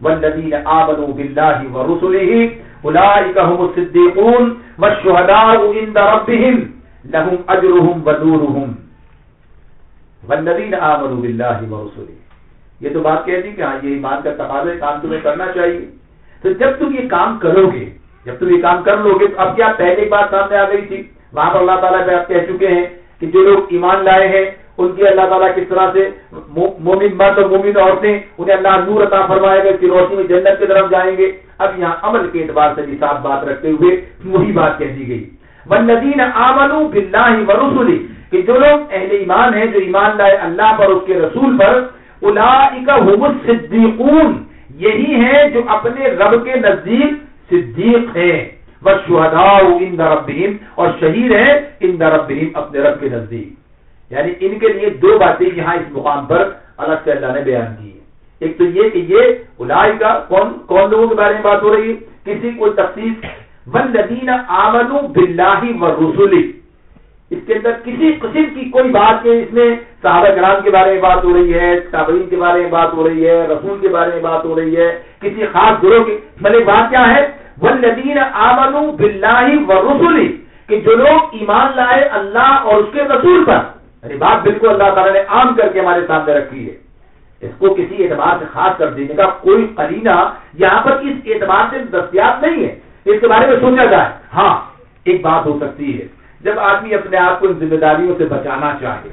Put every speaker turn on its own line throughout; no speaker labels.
والذین آمنوا باللہ ورسلہ اولئک هم الصدیقون والشہداء عند ربهم لهم اجرهم ونورهم والذین آمنوا باللہ ورسلہ. یہ تو بات کہہ دی کہ ہاں یہ ایمان کا تقاضا ہے، کام تمہیں کرنا چاہیے. تو جب تم یہ کام کرو گے، جب تم یہ کام کر لو گے، تو اب کیا پہلے بات سامنے آ گئی تھی، وہاں پر اللہ تعالیٰ آپ کہہ چکے ہیں کہ جو لوگ ایمان لائے ہیں ان کی اللہ تعالیٰ کس طرح سے مومن مرد اور مومن عورتیں انہیں اللہ نور عطا فرمائے گا کہ روشنی میں جنت کی طرف جائیں گے. اب یہاں عمل کے اعتبار سے بھی صاف بات رکھتے ہوئے وہی بات کہہ دی گئی. والذین آمنوا باللہ ورسلہ، کہ جو لوگ اہل ایمان ہیں، جو ایمان لائے اللہ پر، اس کے رسول پر، اولئک هم الصدیقون، یہی ہیں جو اپنے رب کے نزدیک صدیق ہیں، والشہداء عند ربہم، اور شہید ہیں عند ربہم، اپنے رب کے نزدیک. یعنی ان کے لیے دو باتیں یہاں اس مقام پر الگ سے اللہ نے بیان کی ہیں. ایک تو یہ کہ یہ اولئک کون لوگوں کے بارے میں بات ہو رہی ہے، کسی کوئی تخصیص. والذین آمنوا باللہ والرسل، اس کے اندر کسی قسم کی کوئی بات کہ اس میں صحابہ کرام کے بارے میں بات ہو رہی ہے، تابعین کے بارے میں بات ہو رہی ہے، رسول کے بارے میں بات ہو رہی ہے، کسی خاص گروہ کی، بلکہ بات کیا ہے، والذین آمنوا باللہ والرسل، کہ جو لوگ ایمان لائے اللہ اور اس کے رسول پر. یعنی بات بالکل اللہ تعالیٰ نے عام کر کے ہمارے سامنے رکھی ہے، اس کو کسی اعتبار سے خاص کر دینے کا کوئی قرینہ یہاں پر اس اعتبار سے دستیاب نہیں ہے. اس کے بارے میں سوچا جائے. ہاں ایک بات ہو سکتی ہے، جب آدمی اپنے آپ کو ان ذمہ داریوں سے بچانا چاہے،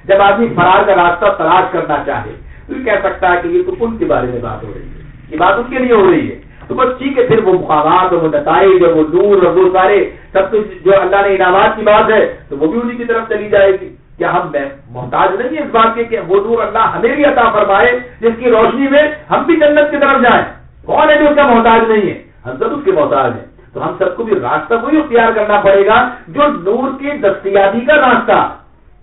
جب آدمی فرار کا راستہ تلاش کرنا چاہے، تو یہ کہہ سکتا ہے کہ یہ تو ان کے بارے میں بات ہو رہی ہے، یہ بات ان کے لیے ہو رہی ہے. تو بس ٹھیک ہے، پھر وہ مقامات اور وہ نتائج اور وہ نور اور وہ سارے سب کچھ جو اللہ نے انعامات کی بات ہے تو وہ بھی انہیں کی طرف چلی جائے گی. کیا ہم محتاج نہیں ہیں اس بات کے کہ وہ نور اللہ ہمیں بھی عطا فرمائے جس کی روشنی میں ہم بھی جنت کی طرف جائیں؟ کون ہے جو اس کا محتاج نہیں ہے؟ ہم سب اس کے محتاج ہیں. تو ہم سب کو بھی راستہ وہی اختیار کرنا پڑے گا جو نور کی دستیابی کا راستہ.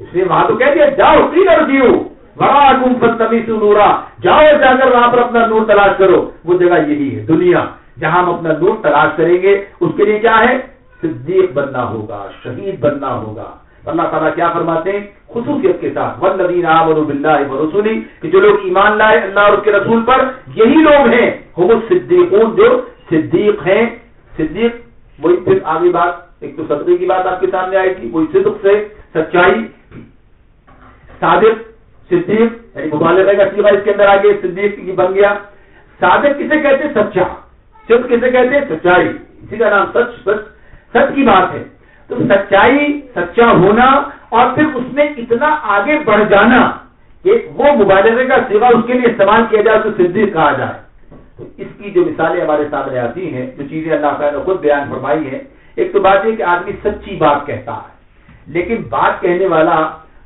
اس لیے وہاں تو کہہ دیا جاؤ قیل ارجعوا وراءکم فالتمسوا نورا، جاؤ جا کر وہاں پر اپنا نور تلاش کرو. وہ جگہ یہی ہے دنیا جہاں ہم اپنا نور تلاش کریں گے. اس کے لیے کیا ہے؟ صدیق بننا ہوگا، شہید بننا ہوگا. اللہ تعالیٰ کیا فرماتے ہیں خصوصیت کے ساتھ، والذین آمنوا باللہ ورسلہ، کہ جو لوگ ایمان لائے اللہ اور اس کے رسول پر، یہی لوگ ہیں ہم الصدیقون، جو صدیق ہیں. صدیق وہی پھر آگے بات، ایک تو صدقے کی بات آپ کے سامنے آئی تھی، وہی صدق سے سچائی. صادق صدیق یعنی مبالغہ کا صیغہ اس کے اندر آگے صدیق کی بن گیا. صادق کسے کہتے ہیں؟ سچا. صدق کسے کہتے ہیں؟ سچائی. اسی کا نام سچ کی بات ہے. تو سچائی، سچا ہونا، اور پھر اس میں اتنا آگے بڑھ جانا کہ وہ مبالغے کا صیغہ اس کے لیے استعمال کیا جائے تو صدیق کہا جائے. تو اس کی جو مثالیں ہمارے سامنے آتی ہیں، جو چیزیں اللہ تعالیٰ نے خود بیان فرمائی ہیں، ایک تو بات یہ کہ آدمی سچی بات کہتا ہے، لیکن بات کہنے والا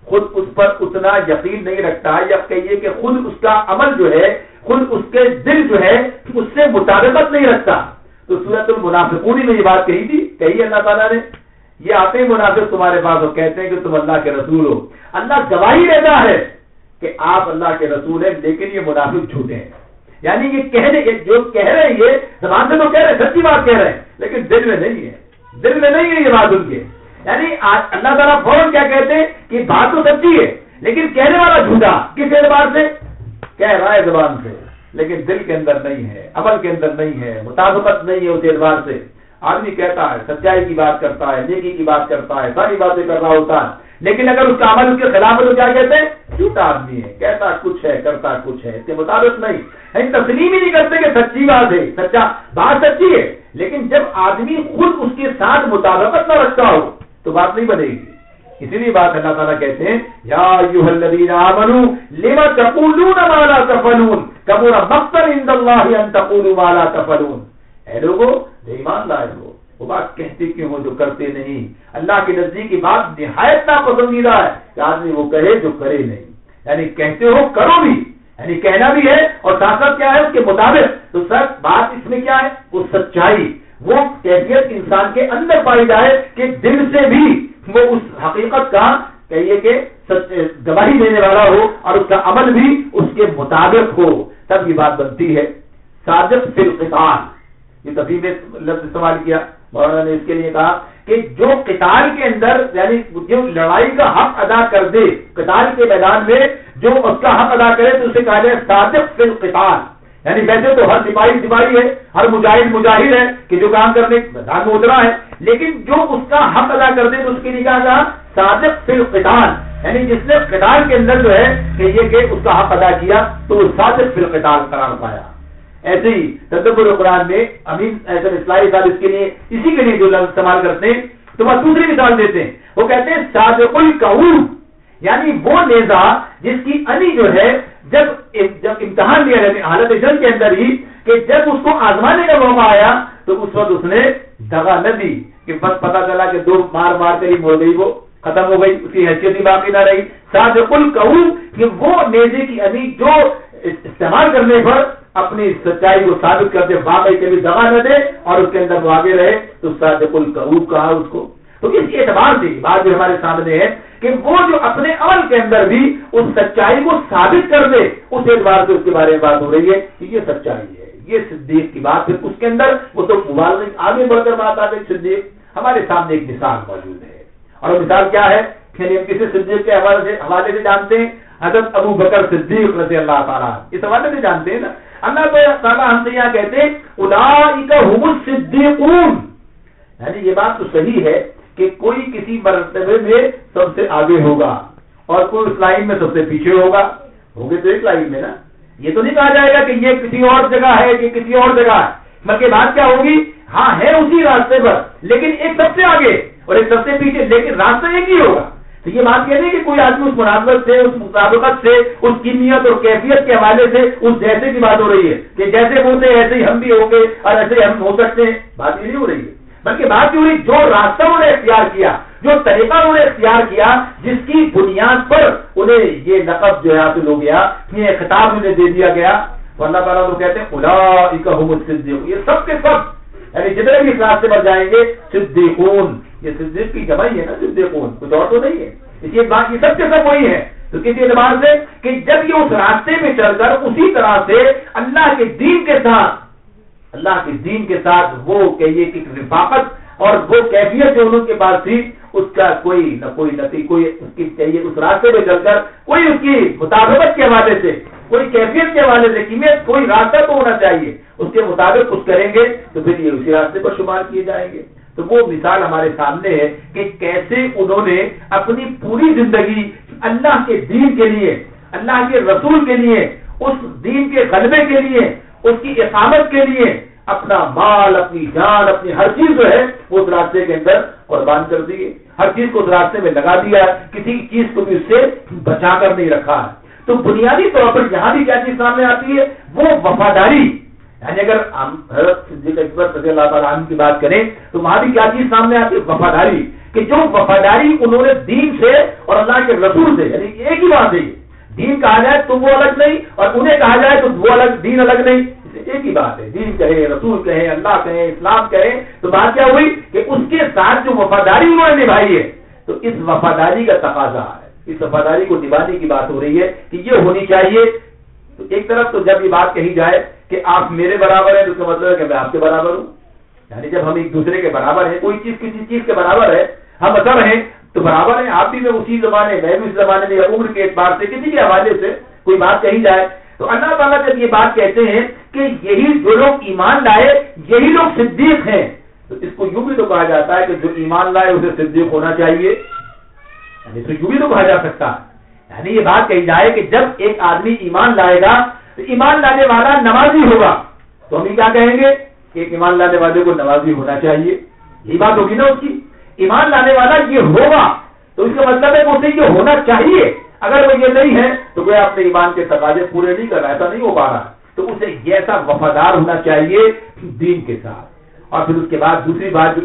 خود اس پر اتنا یقین نہیں رکھتا ہے، یا کہیے کہ خود اس کا عمل جو ہے، خود اس کے دل جو ہے اس سے مطابقت نہیں رکھتا. تو سورۃ المنافقون میں یہ بات کہی اللہ تعالیٰ نے. یہ آتے ہیں منافق تمہارے پاس اور کہتے ہیں کہ تم اللہ کے رسول ہو. اللہ گواہی دیتا ہے کہ آپ اللہ کے رسول ہیں، لیکن یہ منافق جھوٹے ہیں. یعنی یہ جو کہہ رہے ہیں، یہ زبان سے تو کہہ رہے ہیں، سچی بات کہہ رہے ہیں، لیکن دل میں نہیں ہے، دل میں نہیں ہے یہ بات ان کے. یعنی اللہ تعالیٰ فوراً کیا کہتے ہیں کہ بات تو سچی ہے لیکن کہنے والا جھوٹا. کس اعتبار سے؟ کہہ رہا ہے زبان سے لیکن دل کے اندر نہیں ہے، عمل کے اندر نہیں ہے، مطابقت نہیں ہے. اس اعتبار سے آدمی کہتا ہے، سچائی کی بات کرتا ہے، نیکی کی بات کرتا ہے، ساری باتیں کر رہا ہوتا ہے، لیکن اگر اس کا عمل اس کے خلاف ہے تو کیا کہتے ہیں؟ جھوٹا آدمی ہے، کہتا کچھ ہے کرتا کچھ ہے، اس کے مطابق نہیں. تسلیم ہی نہیں کرتے کہ سچی بات ہے، سچا بات سچی ہے، لیکن جب آدمی خود اس کے ساتھ مطابقت نہ رکھتا ہو تو بات نہیں بنے گی. اسی لیے بات اللہ تعالیٰ کہتے ہیں یا ایھا الذین آمنوا لم تقولون ما لا تفعلون کبر مقتا عند اللہ ان تقولوا ما لا تفعلون. اے لوگو جو ایمان لائے ہو، وہ بات کہتے کیوں ہو جو کرتے نہیں؟ اللہ کے نزدیک کی بات نہایت ناپسندیدہ ہے کہ آدمی وہ کہے جو کرے نہیں. یعنی کہتے ہو کرو بھی، یعنی کہنا بھی ہے اور ساتھ ساتھ کیا ہے اس کے مطابق. تو سر بات اس میں کیا ہے؟ وہ سچائی، وہ کیفیت انسان کے اندر پائی جائے کہ دل سے بھی وہ اس حقیقت کا کہیے کہ گواہی دینے والا ہو اور اس کا عمل بھی اس کے مطابق ہو، تب یہ بات بنتی ہے. صادق فی القتال، یہ تفہیم میں لفظ استعمال کیا مولانا نے. اس کے لیے کہا کہ جو قتال کے اندر یعنی جو لڑائی کا حق ادا کر دے، قتال کے میدان میں جو اس کا حق ادا کرے تو اسے کہا جائے صادق فی القتال. یعنی ویسے تو ہر سپاہی سپاہی ہے، ہر مجاہد مجاہد ہے کہ جو کام کرنے میدان میں اترا ہے، لیکن جو اس کا حق ادا کر دے تو اس کی نگاہ کا صادق فی القتال، یعنی جس نے قتال کے اندر جو ہے کہ یہ کہ اس کا حق ادا کیا تو وہ صادق فی القتال قرار پایا۔ ایسے ہی تدبر قرآن میں امین احسن اصلاحی صاحب اس کے لیے اسی کے لیے جو لفظ استعمال کرتے ہیں تو وہ دوسری مثال دیتے ہیں، وہ کہتے ہیں صادق القعود، یعنی وہ نیزہ جس کی انی جو ہے جب امتحان لیا جائے حالت جنگ کے اندر ہی کہ جب اس کو آزمانے کا موقع آیا تو اس وقت اس نے دغا نہ دی کہ بس پتا چلا کہ دو مار مار کر ہی مر گئی، وہ ختم ہو گئی، اس کی حیثیت ہی باقی نہ رہی۔ صادق القعود کہ وہ نیزے کی انی جو استعمال کرنے پر اپنی سچائی کو ثابت کرتے واقعی کبھی دغا نہ دے اور اس کے اندر وہ آگے رہے تو صادق القعود کہا اس کو۔ تو اس اعتبار سے بات جو ہمارے سامنے ہے کہ وہ جو اپنے عمل کے اندر بھی اس سچائی کو ثابت کر دے، اس اعتبار سے اس کے بارے میں بات ہو رہی ہے کہ یہ سچائی ہے، یہ صدیق کی بات ہے۔ اس کے اندر وہ تو مبالغہ آگے بڑھ کر بات آتے صدیق ہمارے سامنے ایک مثال موجود ہے، اور وہ مثال کیا ہے کہ ہم کسی صدیق کے حوالے سے جانتے ہیں، حضرت ابو بکر صدیق رضی اللہ تعالیٰ اس حوالے سے جانتے ہیں نا۔ اللہ تعالیٰ ہم سے یہاں کہتے ہیں اولئک هم الصدیقون، یعنی یہ بات تو صحیح ہے کہ کوئی کسی مرتبے میں سب سے آگے ہوگا اور کوئی اس لائن میں سب سے پیچھے ہوگا، ہوگے تو ایک لائن میں نا۔ یہ تو نہیں کہا جائے گا کہ یہ کسی اور جگہ ہے کہ کسی اور جگہ ہے، بلکہ بات کیا ہوگی، ہاں ہے اسی راستے پر لیکن ایک سب سے آگے اور ایک سب سے پیچھے، لیکن راستہ ایک ہی ہوگا۔ تو یہ بات یہ نہیں کہ کوئی آدمی اس مناسبت سے، اس مطابقت سے، اس کیمیت اور کیفیت کے حوالے سے اس جیسے کی بات ہو رہی ہے کہ جیسے ہوتے ایسے ہی ہم بھی ہوں گے اور ایسے ہی ہم ہو سکتے ہیں، بات یہ نہیں ہو رہی ہے، بلکہ بات یہ ہو رہی جو راستہ انہوں نے اختیار کیا، جو طریقہ انہوں نے اختیار کیا، جس کی بنیاد پر انہیں یہ لقب جو ہے حاصل ہو گیا، یہ خطاب انہیں دے دیا گیا، تو اللہ تعالیٰ کو کہتے ہیں اولئک هم الصدیقون، یہ سب کے سب یعنی جتنے بھی اس راستے پر جائیں گے صدیقون، یہ صدیق کی جمع ہی ہے نا، صدیقون کچھ اور تو نہیں ہے، اس لیے بات یہ سب کے سب وہی ہے۔ تو کسی اعتبار سے کہ جب یہ اس راستے میں چل کر اسی طرح سے اللہ کے دین کے ساتھ وہ کہیے کہ رفاقت اور وہ کیفیت جو ان کے پاس تھی اس کا کوئی اس کی چاہیے اس راستے میں چل کر کوئی اس کی مطابقت کے حوالے سے، کوئی کیفیت کے حوالے سے قیمت کوئی راستہ تو ہونا چاہیے، اس کے مطابق کچھ کریں گے تو پھر یہ اسی راستے پر شمار کیے جائیں گے۔ تو وہ مثال ہمارے سامنے ہے کہ کیسے انہوں نے اپنی پوری زندگی اللہ کے دین کے لیے، اللہ کے رسول کے لیے، اس دین کے غلبے کے لیے، اس کی اقامت کے لیے اپنا مال، اپنی جان، اپنی ہر چیز جو ہے وہ اس راستے کے اندر قربان کر دیے، ہر چیز کو اس راستے میں لگا دیا، کسی چیز کو بھی اس سے بچا کر نہیں رکھا ہے۔ تو بنیادی طور پر یہاں بھی کیا چیز سامنے آتی ہے، وہ وفاداری، یعنی اگر ہم حضرت صدیق اکبر رضی اللہ تعالیٰ عنہ کی بات کریں تو وہاں بھی کیا چیز سامنے آتی ہے، وفاداری، کہ جو وفاداری انہوں نے دین سے اور اللہ کے رسول سے، یعنی ایک ہی بات ہے، دین کہا جائے تو وہ الگ نہیں اور انہیں کہا جائے تو وہ الگ، دین الگ نہیں، ایک ہی بات ہے، دین کہے، رسول کہے، اللہ کہے، اسلام کہے، تو بات کیا ہوئی کہ اس کے ساتھ جو وفاداری انہوں نے نبھائی ہے تو اس وفاداری کا تقاضا ہے، اس وفاداری کو نبھانے کی بات ہو رہی ہے کہ یہ ہونی چاہیے۔ تو ایک طرف تو جب یہ بات کہی جائے کہ آپ میرے برابر ہیں تو اس کا مطلب ہے کہ میں آپ کے برابر ہوں، یعنی جب ہم ایک دوسرے کے برابر ہیں، کوئی چیز کسی چیز کے برابر ہے، ہم اثر ہیں تو برابر ہیں، آپ بھی میں اسی زمانے میں بھی اس زمانے میں عمر کے اعتبار سے کسی کے حوالے سے کوئی بات کہی جائے تو اللہ تعالیٰ جب یہ بات کہتے ہیں کہ یہی جو لوگ ایمان لائے یہی لوگ صدیق ہیں، تو اس کو یوں بھی تو کہا جاتا ہے کہ جو ایمان لائے اسے صدیق ہونا چاہیے، یعنی اس کو یوں بھی تو کہا جا سکتا ہے، یعنی یہ بات کہی جائے کہ جب ایک آدمی ایمان لائے گا تو ایمان لانے والا نمازی ہوگا تو ہم کیا کہیں گے کہ ایک ایمان لانے والے کو نمازی ہونا چاہیے، یہی بات ہوگی نا اس کی، ایمان لانے والا یہ ہوگا تو اس کا مطلب ہے کہ اسے یہ ہونا چاہیے، اگر وہ یہ نہیں ہے تو کوئی اپنے ایمان کے تقاضے پورے نہیں کر رہا، ایسا نہیں ہو پا رہا، تو اسے ایسا وفادار ہونا چاہیے دین کے ساتھ۔ اور پھر اس کے بعد دوسری بات جو